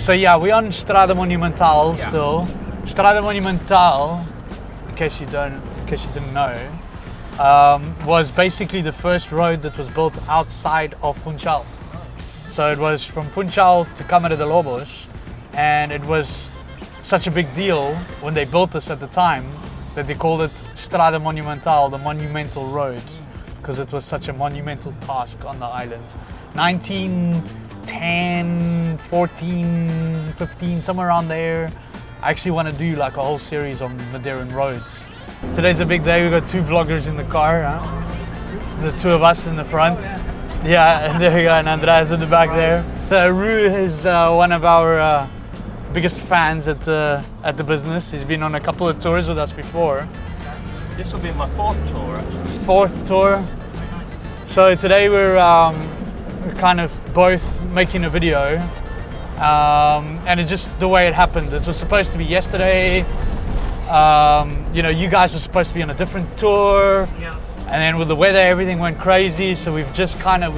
So yeah, we're on Strada Monumental still. Strada Monumental, in case you didn't know, was basically the first road that was built outside of Funchal. So it was from Funchal to Câmara de Lobos, and it was such a big deal when they built this at the time that they called it Strada Monumental, the monumental road, because it was such a monumental task on the island. 1910, 14, 15, somewhere around there. I actually want to do like a whole series on Madeiran roads. Today's a big day. We've got two vloggers in the car. Huh? It's the two of us in the front. Yeah, and there we go, and Andreas in the back there. Rue is one of our biggest fans at the business. He's been on a couple of tours with us before. This will be my fourth tour, actually. Fourth tour. So today we're kind of both making a video, and it's just the way it happened. It was supposed to be yesterday. You know, you guys were supposed to be on a different tour, and then with the weather, everything went crazy. So we're just kind of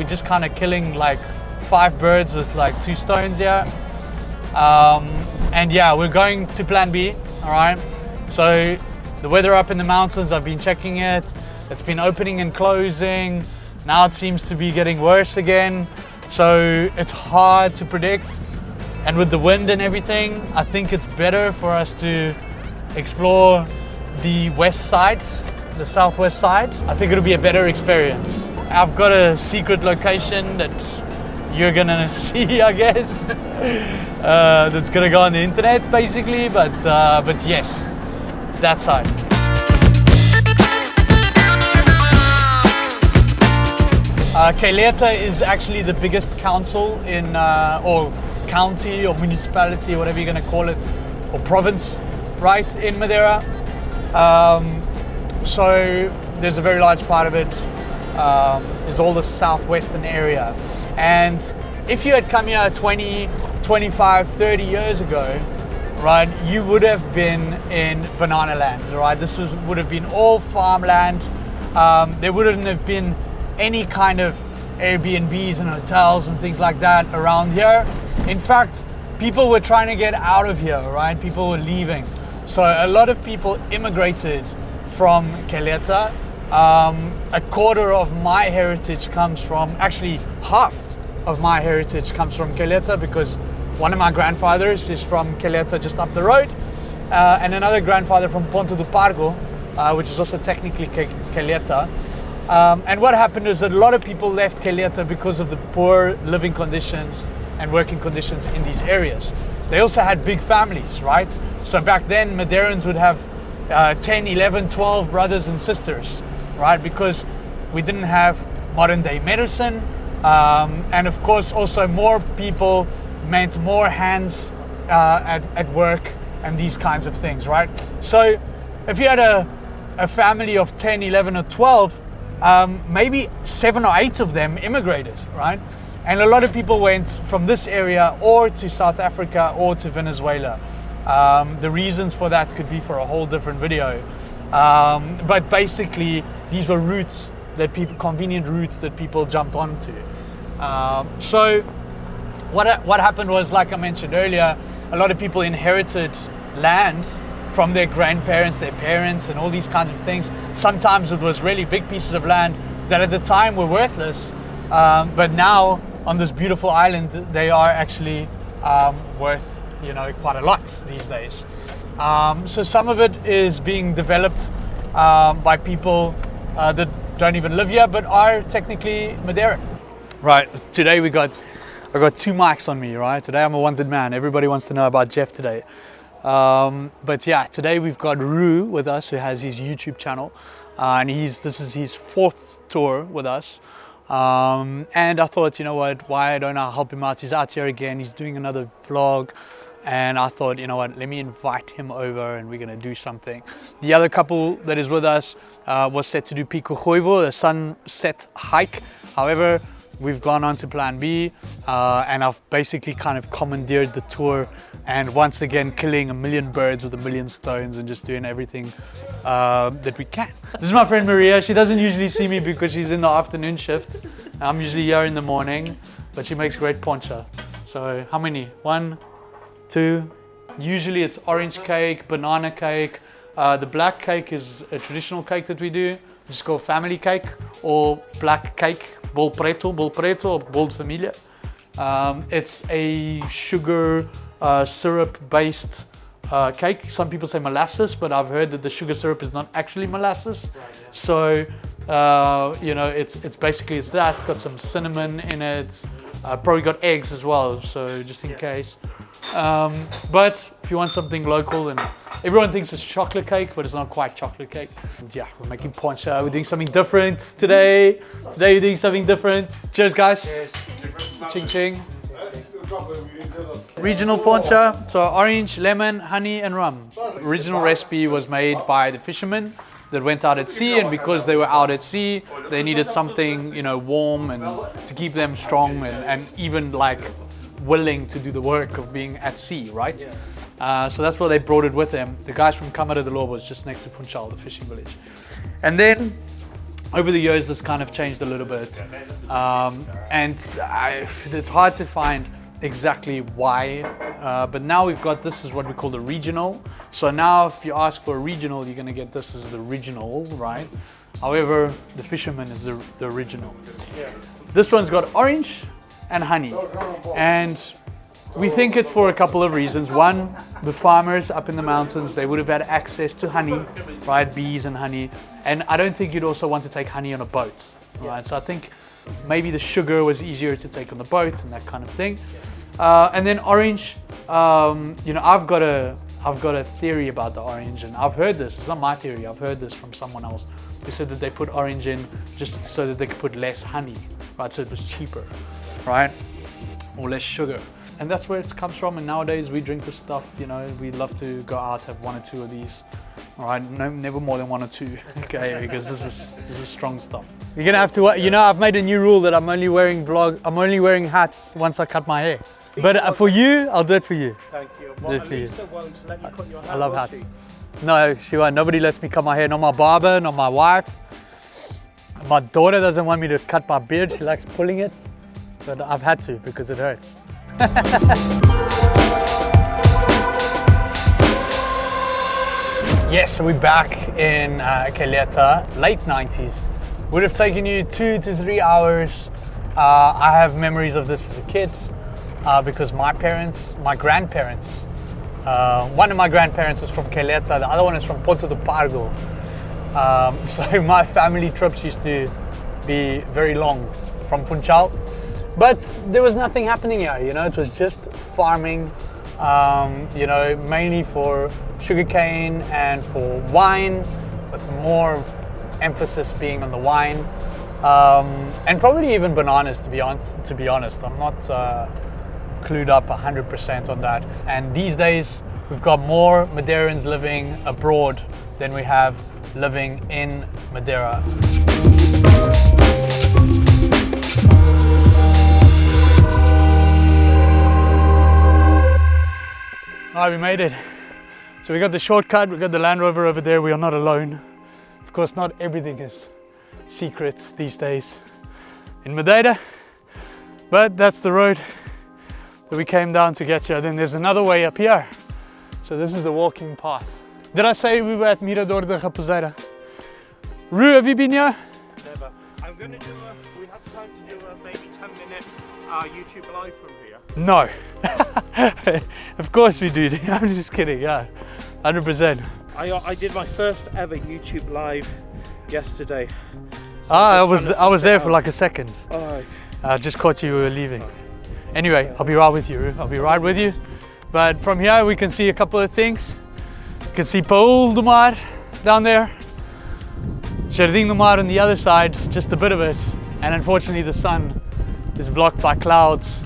killing like 5 birds with like 2 stones here. And yeah, we're going to Plan B. All right. So the weather up in the mountains, I've been checking it. It's been opening and closing. Now it seems to be getting worse again. So it's hard to predict. And with the wind and everything, I think it's better for us to explore the west side, the southwest side. I think it'll be a better experience. I've got a secret location that you're gonna see, I guess. That's gonna go on the internet basically, but yes, that side. Caleta is actually the biggest council in, or county or municipality, whatever you're gonna call it, or province, right, in Madeira. So there's a very large part of it is all the southwestern area. And if you had come here 20, 25, 30 years ago, right, you would have been in banana land, right? This would have been all farmland. There wouldn't have been any kind of Airbnbs and hotels and things like that around here. In fact, people were trying to get out of here, right? People were leaving. So a lot of people immigrated from Caleta. A quarter of my heritage comes from, actually half of my heritage comes from Caleta, because one of my grandfathers is from Caleta, just up the road, and another grandfather from Ponto do Pargo, which is also technically Caleta. And what happened is that a lot of people left Caleta because of the poor living conditions and working conditions in these areas. They also had big families, right? So back then, Madeirans would have 10, 11, 12 brothers and sisters, right? Because we didn't have modern day medicine. And of course, also more people meant more hands at work and these kinds of things, right? So if you had a family of 10, 11 or 12, maybe 7 or 8 of them immigrated, right? And a lot of people went from this area or to South Africa or to Venezuela. The reasons for that could be for a whole different video. But basically, these were routes that convenient routes that people jumped onto. So what happened was, like I mentioned earlier, a lot of people inherited land from their grandparents, their parents, and all these kinds of things. Sometimes it was really big pieces of land that at the time were worthless, but now on this beautiful island, they are actually worth, you know, quite a lot these days. So some of it is being developed by people that don't even live here, but are technically Madeiran. Right, today I got 2 mics on me, right? Today I'm a wanted man. Everybody wants to know about Jeff today. But yeah, today we've got Rue with us, who has his YouTube channel, and this is his 4th tour with us. And I thought, you know what, why don't I help him out? He's out here again, he's doing another vlog, and I thought, you know what, let me invite him over and we're gonna do something. The other couple that is with us was set to do Pico Goivo, a sunset hike. However, we've gone on to Plan B, and I've basically kind of commandeered the tour, and once again killing 1,000,000 birds with 1,000,000 stones and just doing everything that we can. This is my friend Maria. She doesn't usually see me because she's in the afternoon shift. I'm usually here in the morning, but she makes great poncha. So how many? 1, 2. Usually it's orange cake, banana cake. The black cake is a traditional cake that we do, which is called family cake, or black cake, bol preto, or bol de familia. It's a sugar syrup-based cake. Some people say molasses, but I've heard that the sugar syrup is not actually molasses. So, you know, it's basically that. It's got some cinnamon in it. Probably got eggs as well, so just in case. But if you want something local, and everyone thinks it's chocolate cake, but it's not quite chocolate cake. And yeah, we're making poncha. We're doing something different today. Today we're doing something different. Cheers, guys. Cheers. Ching ching. Regional poncha, so orange, lemon, honey and rum. Original recipe was made by the fishermen that went out at sea, and because they were out at sea, they needed something, you know, warm and to keep them strong and even like willing to do the work of being at sea, right? So that's why they brought it with them. The guys from Kamara de Lobo was just next to Funchal, the fishing village. And then over the years, this kind of changed a little bit. It's hard to find exactly why, but now we've got, this is what we call the regional. So now if you ask for a regional, you're gonna get this as the original, right? However, the fisherman is the original. This one's got orange and honey. And we think it's for a couple of reasons. One, the farmers up in the mountains, they would have had access to honey, right? Bees and honey. And I don't think you'd also want to take honey on a boat, right? So I think maybe the sugar was easier to take on the boat and that kind of thing. And then orange, you know, I've got a theory about the orange, and I've heard this. It's not my theory. I've heard this from someone else who said that they put orange in just so that they could put less honey, right? So it was cheaper, right? Or less sugar. And that's where it comes from. And nowadays we drink this stuff, you know, we love to go out, have 1 or 2 of these. All right, no, never more than 1 or 2, okay, because this is strong stuff. You're gonna have to, you know, I've made a new rule that I'm only wearing hats once I cut my hair. But for you, I'll do it for you. Thank you. Well, Lisa won't let you cut your hair. I love hats. No, she won't. Nobody lets me cut my hair. Not my barber, not my wife. My daughter doesn't want me to cut my beard. She likes pulling it. But I've had to because it hurts. Yes, so we're back in Keleta, late 90s. Would have taken you 2 to 3 hours. I have memories of this as a kid because my grandparents, one of my grandparents is from Keleta, the other one is from Porto do Pargo. So my family trips used to be very long from Funchal. But there was nothing happening here, you know, it was just farming, you know, mainly for sugarcane and for wine, with more emphasis being on the wine, and probably even bananas, to be honest. I'm not clued up 100% on that. And these days, we've got more Madeirans living abroad than we have living in Madeira. Alright, we made it. So we got the shortcut, we got the Land Rover over there, we are not alone. Of course, not everything is secret these days in Madeira, but that's the road that we came down to get here. Then there's another way up here. So this is the walking path. Did I say we were at Mirador de Raposeira? Ru, have you been here? Never. I'm going to do we have time to do a maybe 10-minute YouTube live from here. No. Of course we do. I'm just kidding, yeah. 100%. I did my first ever YouTube live yesterday. So I was there for like a second. Oh. I just caught you were leaving. Anyway, I'll be right with you, Ru. I'll be right with you. But from here we can see a couple of things. You can see Paul do Mar down there. Jardim do Mar on the other side, just a bit of it. And unfortunately the sun is blocked by clouds.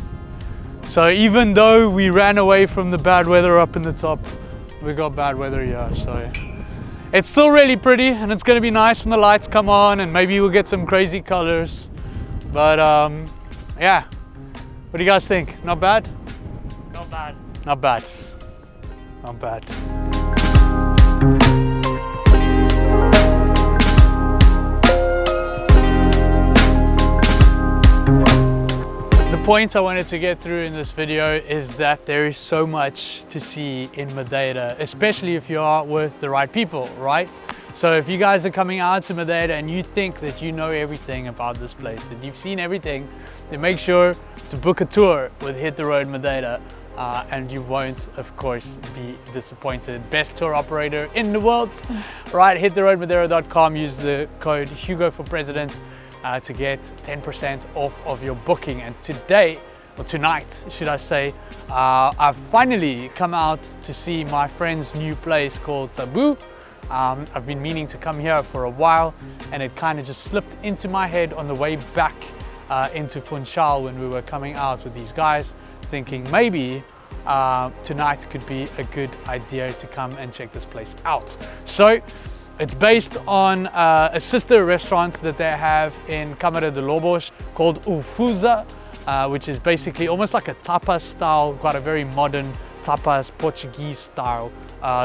So even though we ran away from the bad weather up in the top, we got bad weather here. So it's still really pretty, and it's going to be nice when the lights come on, and maybe we'll get some crazy colors. But yeah, what do you guys think? Not bad? Not bad. Not bad. Not bad. The point I wanted to get through in this video is that there is so much to see in Madeira, especially if you are with the right people, right? So if you guys are coming out to Madeira and you think that you know everything about this place, that you've seen everything, then make sure to book a tour with Hit the Road Madeira. And you won't, of course, be disappointed. Best tour operator in the world, right? hittheroadmadeira.com. Use the code Hugo for President to get 10% off of your booking. And today, or tonight, should I say, I've finally come out to see my friend's new place called Taboo. I've been meaning to come here for a while, and it kind of just slipped into my head on the way back into Funchal when we were coming out with these guys, thinking maybe tonight could be a good idea to come and check this place out. So it's based on a sister restaurant that they have in Câmara de Lobos called Ufusa, which is basically almost like a tapas style, quite a very modern tapas Portuguese style.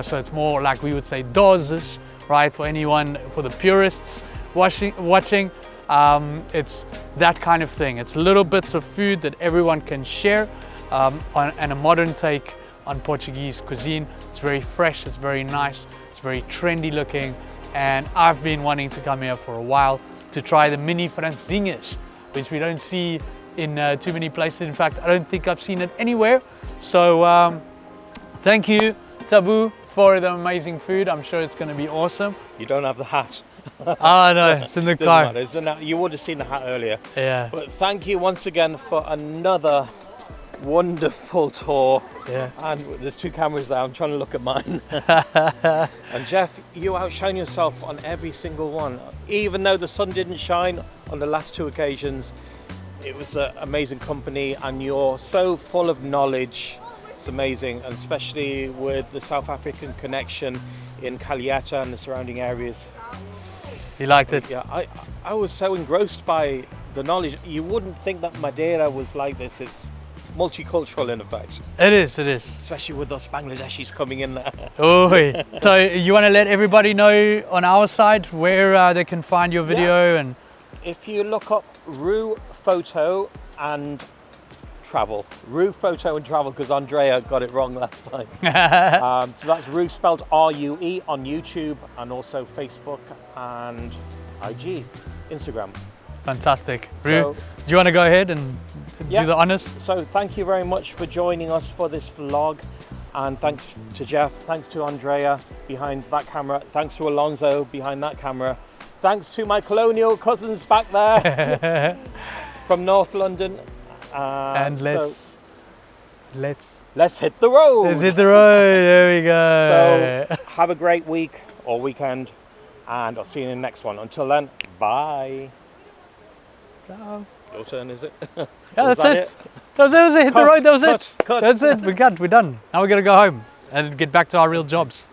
So it's more like we would say doses, right? For anyone, for the purists watching, it's that kind of thing. It's little bits of food that everyone can share, and a modern take on Portuguese cuisine. It's very fresh, it's very nice, it's very trendy looking, and I've been wanting to come here for a while to try the mini francesinhas, which we don't see in too many places. In fact, I don't think I've seen it anywhere. So thank you, Taboo, for the amazing food. I'm sure it's going to be awesome. You don't have the hat. Oh no, it's in the car. You would have seen the hat earlier. Yeah. But thank you once again for another wonderful tour. Yeah. And there's two cameras there. I'm trying to look at mine. And Jeff, you outshine yourself on every single one. Even though the sun didn't shine on the last two occasions, it was an amazing company, and you're so full of knowledge. It's amazing, and especially with the South African connection in Calieta and the surrounding areas. You liked it? Yeah, I was so engrossed by the knowledge. You wouldn't think that Madeira was like this. It's multicultural in effect. It is, it is. Especially with those Bangladeshis coming in there. Oh, so you want to let everybody know on our side where they can find your video? Yeah. And if you look up Rue Photo and Travel, Rue Photo and Travel, because Andrea got it wrong last time. So that's Rue spelled R-U-E on YouTube, and also Facebook and IG, Instagram. Fantastic. So, Rue, do you want to go ahead and do the honors? So thank you very much for joining us for this vlog, and thanks to Jeff, thanks to Andrea behind that camera, thanks to Alonso behind that camera, thanks to my colonial cousins back there from North London. And let's hit the road. Let's hit the road. There we go. So have a great week or weekend, and I'll see you in the next one. Until then, bye. Ciao. Your turn, is it? Yeah, that's it. That was it. Hit the road. That was it. Cut. That's it. We're done. Now we're gonna go home and get back to our real jobs.